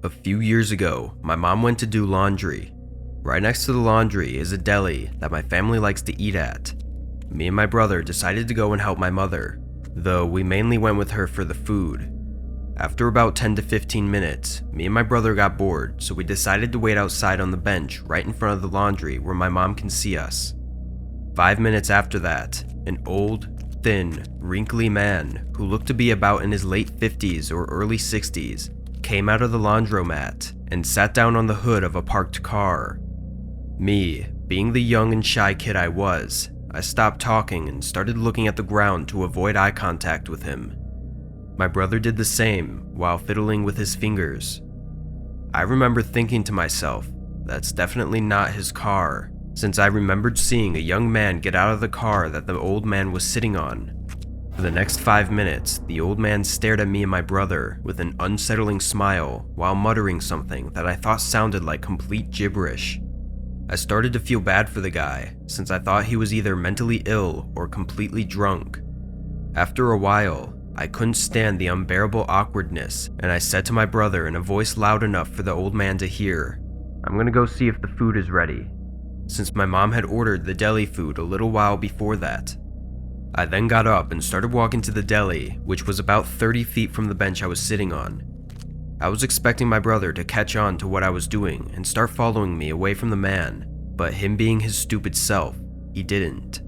A few years ago, my mom went to do laundry. Right next to the laundry is a deli that my family likes to eat at. Me and my brother decided to go and help my mother, though we mainly went with her for the food. After about 10 to 15 minutes, me and my brother got bored, so we decided to wait outside on the bench right in front of the laundry where my mom can see us. 5 minutes after that, an old, thin, wrinkly man who looked to be about in his late 50s or early 60s came out of the laundromat and sat down on the hood of a parked car. Me, being the young and shy kid I was, I stopped talking and started looking at the ground to avoid eye contact with him. My brother did the same while fiddling with his fingers. I remember thinking to myself, that's definitely not his car, since I remembered seeing a young man get out of the car that the old man was sitting on. For the next 5 minutes, the old man stared at me and my brother with an unsettling smile while muttering something that I thought sounded like complete gibberish. I started to feel bad for the guy, since I thought he was either mentally ill or completely drunk. After a while, I couldn't stand the unbearable awkwardness, and I said to my brother in a voice loud enough for the old man to hear, "I'm gonna go see if the food is ready," since my mom had ordered the deli food a little while before that. I then got up and started walking to the deli, which was about 30 feet from the bench I was sitting on. I was expecting my brother to catch on to what I was doing and start following me away from the man, but him being his stupid self, he didn't.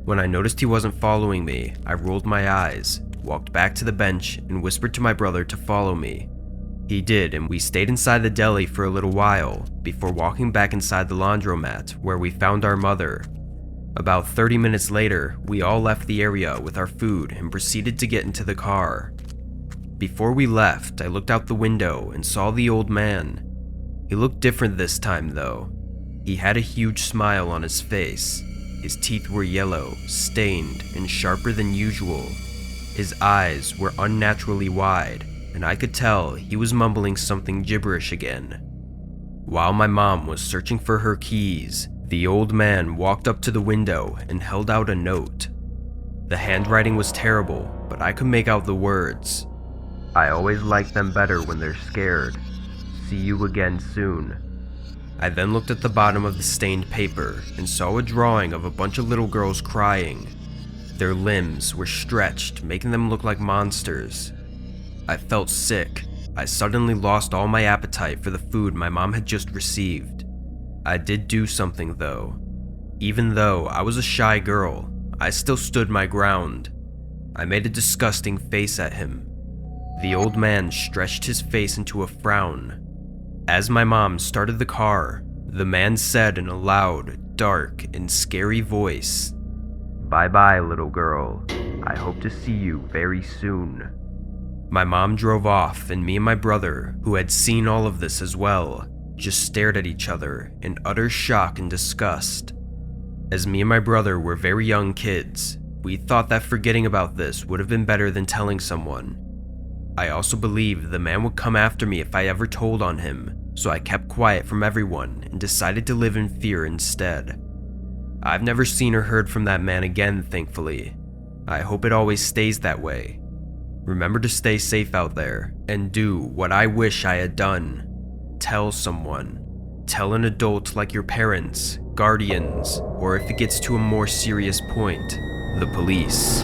When I noticed he wasn't following me, I rolled my eyes, walked back to the bench, and whispered to my brother to follow me. He did, and we stayed inside the deli for a little while before walking back inside the laundromat where we found our mother. About 30 minutes later, we all left the area with our food and proceeded to get into the car. Before we left, I looked out the window and saw the old man. He looked different this time though. He had a huge smile on his face. His teeth were yellow, stained, and sharper than usual. His eyes were unnaturally wide, and I could tell he was mumbling something gibberish again. While my mom was searching for her keys, the old man walked up to the window and held out a note. The handwriting was terrible, but I could make out the words. "I always like them better when they're scared. See you again soon." I then looked at the bottom of the stained paper and saw a drawing of a bunch of little girls crying. Their limbs were stretched, making them look like monsters. I felt sick. I suddenly lost all my appetite for the food my mom had just received. I did do something though. Even though I was a shy girl, I still stood my ground. I made a disgusting face at him. The old man stretched his face into a frown. As my mom started the car, the man said in a loud, dark, and scary voice, "Bye-bye, little girl. I hope to see you very soon." My mom drove off, and me and my brother, who had seen all of this as well, just stared at each other in utter shock and disgust. As me and my brother were very young kids, we thought that forgetting about this would have been better than telling someone. I also believed the man would come after me if I ever told on him, so I kept quiet from everyone and decided to live in fear instead. I've never seen or heard from that man again, thankfully. I hope it always stays that way. Remember to stay safe out there, and do what I wish I had done. Tell someone. Tell an adult like your parents, guardians, or if it gets to a more serious point, the police.